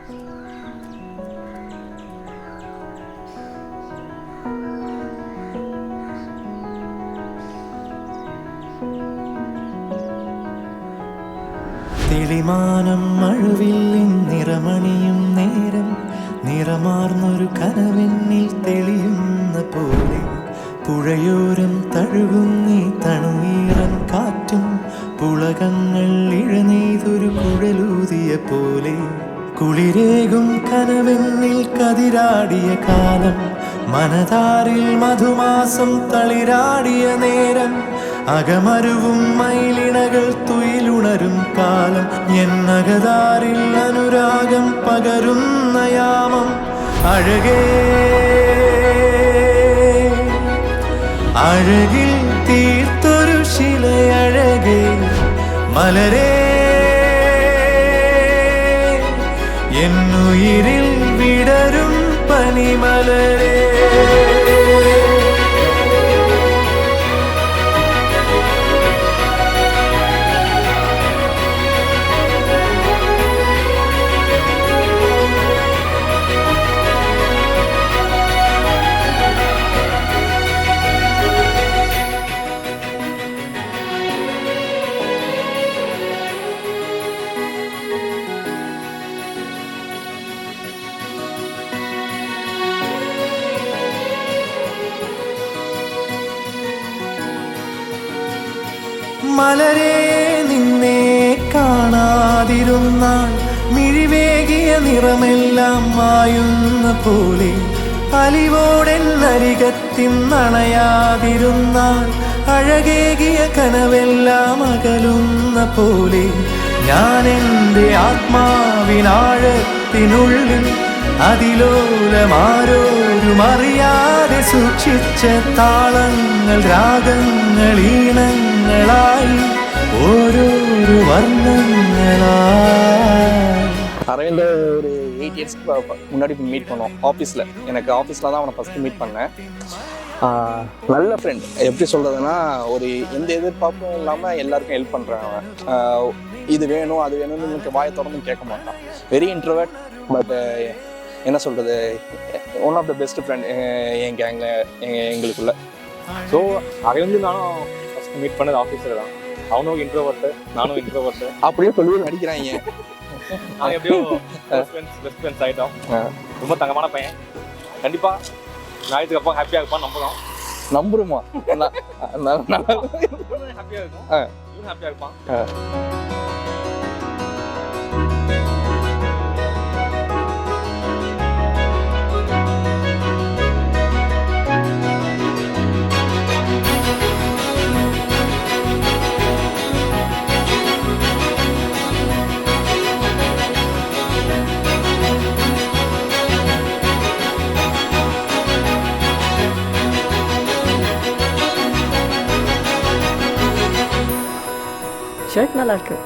തെളിമാനം മഴവില്ലിൻ നിറമണിയും നേരം നിറമാർന്നൊരു കനവെന്നിൽ തെളിയുന്ന പോലെ പുഴയോരം തഴുകുന്നീ തണുനീറൻ കാറ്റും പുളകങ്ങൾ ഇഴനെയ്തൊരു കുഴലൂതിയ പോലെ കുളിരേകും കനവെന്നിൽ കതിരാടിയ കാലം മനതാരിൽ മധുമാസം തളിരാടിയ നേരം അകമരുവും മയിലിണകൾ തുയിലുണരും കാലം എന്നകതാരിൽ അനുരാഗം പകരുന്ന യാമം അഴകേ അഴകിൽ തീർത്തൊരു ശിലയഴകേ മലരേ എന്നുയിരിൽ വിടരും പനിമലരേ മലരേ നിന്നെ കാണാതിരുന്നാൽ മിഴിവേകിയ നിറമെല്ലാം മായുന്ന പോലെ അലിവോടെന്നരികത്തിന്നണയാതിരുന്നാൽ അഴകേകിയ കനവെല്ലാം അകലുന്ന പോലെ ഞാൻ എൻ്റെ ആത്മാവിനാഴത്തിനുള്ളിൽ അതിലോലമാരോരും അറിയാതെ സൂക്ഷിച്ച താളങ്ങൾ രാഗങ്ങൾ ഈണങ്ങളായി ഓരോരോ വർണ്ണങ്ങളായി. அரவிந்த் ஒரு 8 இயர்ஸ்க்கு முன்னாடி மீட் பண்ணோம் ஆஃபீஸில். எனக்கு ஆஃபீஸில் தான் அவனை ஃபஸ்ட்டு மீட் பண்ணேன். நல்ல ஃப்ரெண்ட். எப்படி சொல்கிறதுனா ஒரு எந்த எதிர்பார்ப்பும் இல்லாமல் எல்லாருக்கும் ஹெல்ப் பண்ணுறான் அவன். இது வேணும் அது வேணும்னு எனக்கு வாயை தொடர்ந்து கேட்க மாட்டான். Very introvert. பட் என்ன சொல்கிறது, one of the best friend என் கேங்கில் எங்களுக்குள்ள. ஸோ அரவிந்த் நானும் ஃபஸ்ட்டு மீட் பண்ணது ஆஃபீஸில் தான். அவனும் இன்ட்ரோவர்ட்டு, நானும் இன்ட்ரோவர்ட்டு. அப்படியே சொல்லி நடிக்கிறாங்க. நாங்கள் எப்படியோ பெஸ்ட் ஃப்ரெண்ட்ஸ் ஆகிட்டோம். ரொம்ப தங்கமான பையன். கண்டிப்பாக நாளைக்கு அப்பா ஹாப்பியாக இருப்பான் நம்புகிறோம். நம்புறோமா? ஹாப்பியாக இருக்கும். இவன் ஹாப்பியாக இருப்பான். ஷர்ட் நல்லா இருக்கு.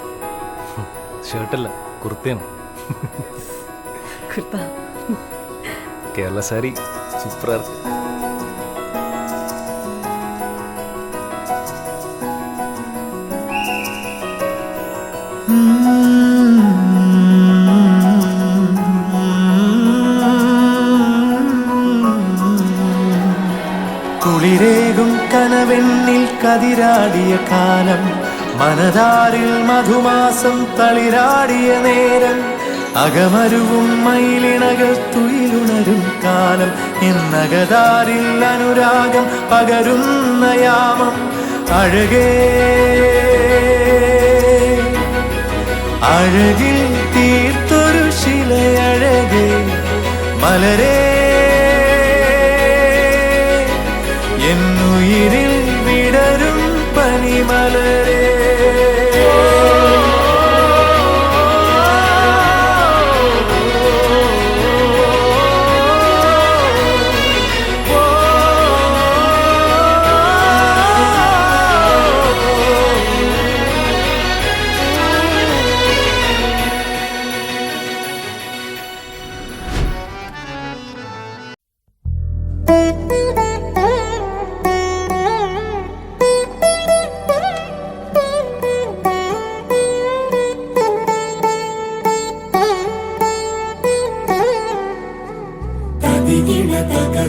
ஷர்ட் இல்ல, குர்த்தேன். குர்தா கேரளா சாரி சூப்பரா இருக்கு. കുളിരേകും കനവെന്നിൽ കതിരാടിയ കാലം മനതാരിൽ മധുമാസം തളിരാടിയ നേരം അകമരുവും മയിലിണകൾ തുയിലുണരും കാലം എന്നകതാരിൽ അനുരാഗം പകരുന്ന യാമം അഴകേ അഴകിൽ തീർത്തൊരു ശിലയഴകേ മലരേ എന്നുയിരിൽ വിടരും പനിമലരേ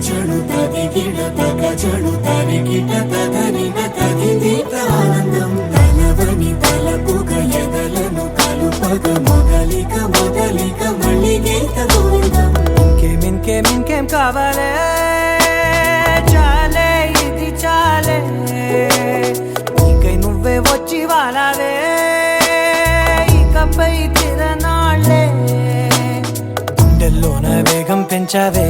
తగజడు తదిగిడ తగజడు తరిగిట తగరిన తగిదీత ఆనందం తలవని తలపుగ ఎదలను కలుపగ మొదలిక మొదలిక మళ్ళీ గీత గోవిందం ఇంకేం కావాలే చాలే ఇది చాలే నీకై నువ్వే వచ్చి వాలావే ఇకపై తిరనాళ్ళే గుండెల్లోన వేగం పెంచావే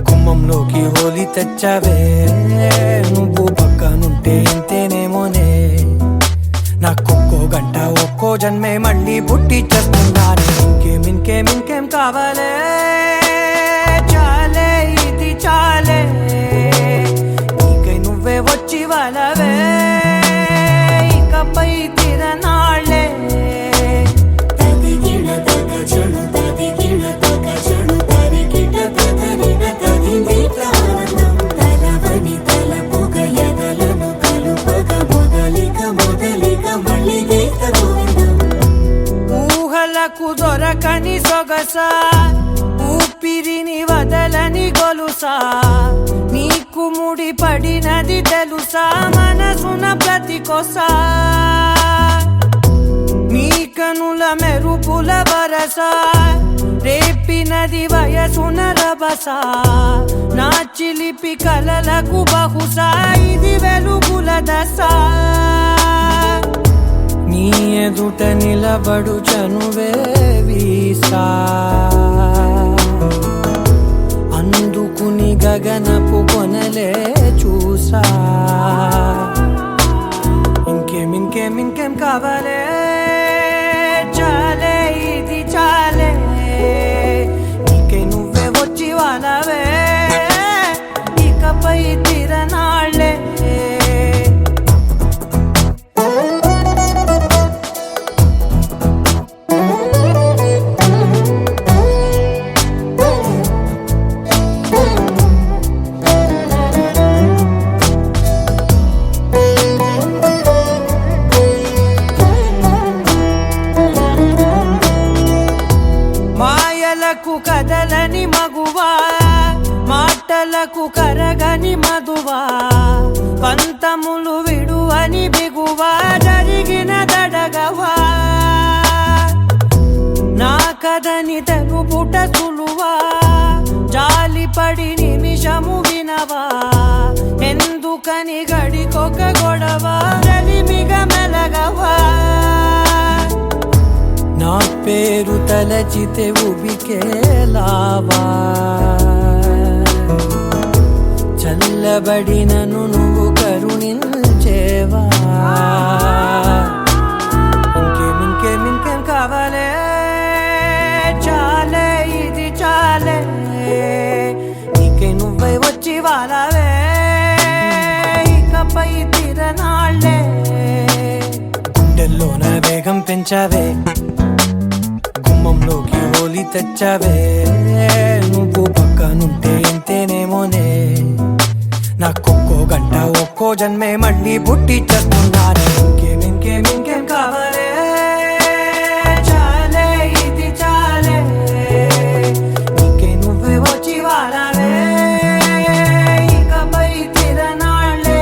గుమ్మంలోకి హోలీ తెచ్చావే నువ్వు పక్కనుంటే ఇంతేనేమోనే నాకొక్కో గంట ఒక్కో జన్మే మళ్ళీ పుట్టి చేస్తున్నాను ఇంకేం కావాలే చాలే ఇది చాలే నీకై నువ్వే వచ్చి వాళ్ళవే ఇకపై తిరనాళ్ళే తదిగిడ తగజడు తదిగిడ తగజడు తరిగిట తగరిన తదిదీత ఆనందం తలవని తలపుగ ఎదలను కలుపగ మొదలిక మొదలిక మళ్ళీ గీత గోవిందం ఊహలకు దొరకని సొగసా ఊపిరిని వదలని గొలుసా నీకు ముడి పడినది తెలుసా మనసున ప్రతి కొసా నీ కనుల మెరుపుల వరస రేపినది వయసున రభస నా చిలిపి కలలకు బహుశా ఇది వెలుగుల దశ నీ ఎదుట నిలబడు చనువే వీసా అందుకుని గగనపు కొనలే చూసా ఇంకేం కావాలే చాలే ఇది చాలే నీకై నువ్వే వచ్చి వాళ్ళవే ఇకపై తిరనాళ్ళే కదలని మగువా మాటలకు కరగని మధువా పంతములు విడువని బిగువా జరిగిన దడగవా నా కథని తెలుపుట సులువా జాలిపడి నిమిషము వినవా ఎందుకని గడికొక గొడవ రలిమిగ మెలగవా నా పేరు తలచితే ఉబికేలావా చల్లబడినను నువ్వు కరుణించేవా ఇంకేం కావాలే చాలే ఇది చాలే నీకై నువ్వై వచ్చి వాళ్ళవే ఇకపై తిరనాళ్ళే గుండెల్లోన వేగం పెంచావే గుమ్మంలోకి హోలీ తెచ్చావే నువ్వు పక్కనుంటే ఇంతేనేమోనే నాకొక్కో గంట ఒక్కో జన్మే మళ్ళీ పుట్టి చేస్తున్నాను ఇంకేం కావాలే చాలే ఇది చాలే నీకై నువ్వే వచ్చి వాళ్ళవే ఇకపై తిరనాళ్ళే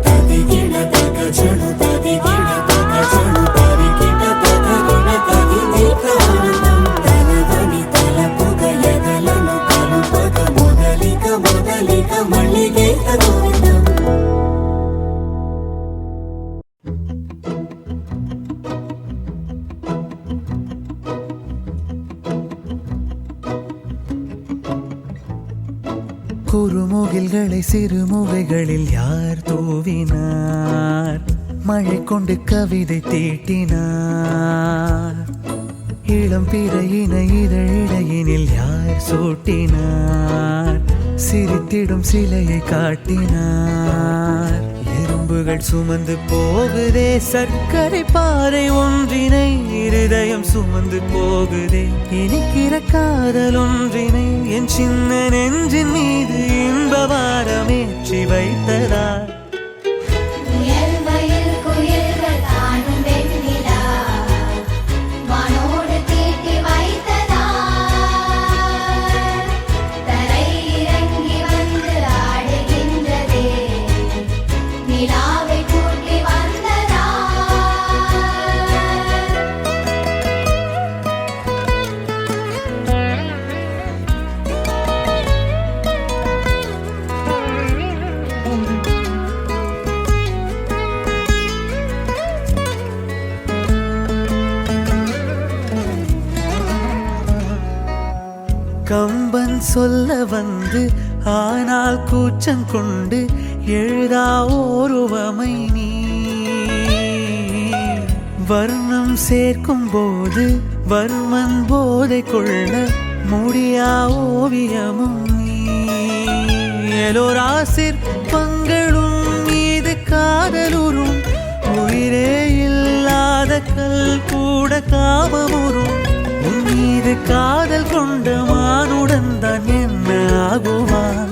తదిగిడ తగజడు తదిగిడ తగజడు తరిగిట తగరిన తదిదీత ఆనందం తలవని తలపుగ ఎదలను కలుపగ మొదలిక మొదలిక మళ్ళీ గీత గోవిందం குறுமுகில்களை சிறுமுகைகளில் யார் தூவினார் மழை கொண்டு கவிதை தீட்டினார் இளம் பிறையினை இதழிடையினில் யார் சூட்டினார் சிரித்திடும் சிலையை காட்டினார் எறும்புகள் சுமந்து போகுதே சர்க்கரை பாறை ஒன்றினை இருதயம் சுமந்து போகுதே இனிக்கிற காதல் ஒன்றினை என் சின்ன நெஞ்சின் மீது இன்ப வாரமேற்றி வைத்ததார் கம்பன் சொல்ல வந்து ஆனால் கூச்சம் கொண்டு எழுதா ஓருவமை நீ வர்ணம் சேர்க்கும் போது வர்மன் போதை கொள்ள முடியா ஓவியமும் நீ எலோரா சிற்பங்களும் மீது காதலுறும் உயிரே இல்லாத கல் கூட காமமுறும் உன் மீது காதல் கொண்ட மானுடன் தான் என்ன ஆகுவான்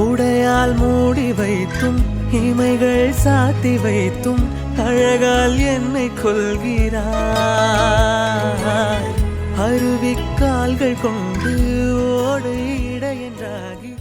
உடையால் மூடி வைத்தும் இமைகள் சாத்தி வைத்தும் அழகால் என்னை கொள்கிறார் அருவிக்கால்கள் கொண்டு ஓடு இடையென்றாகி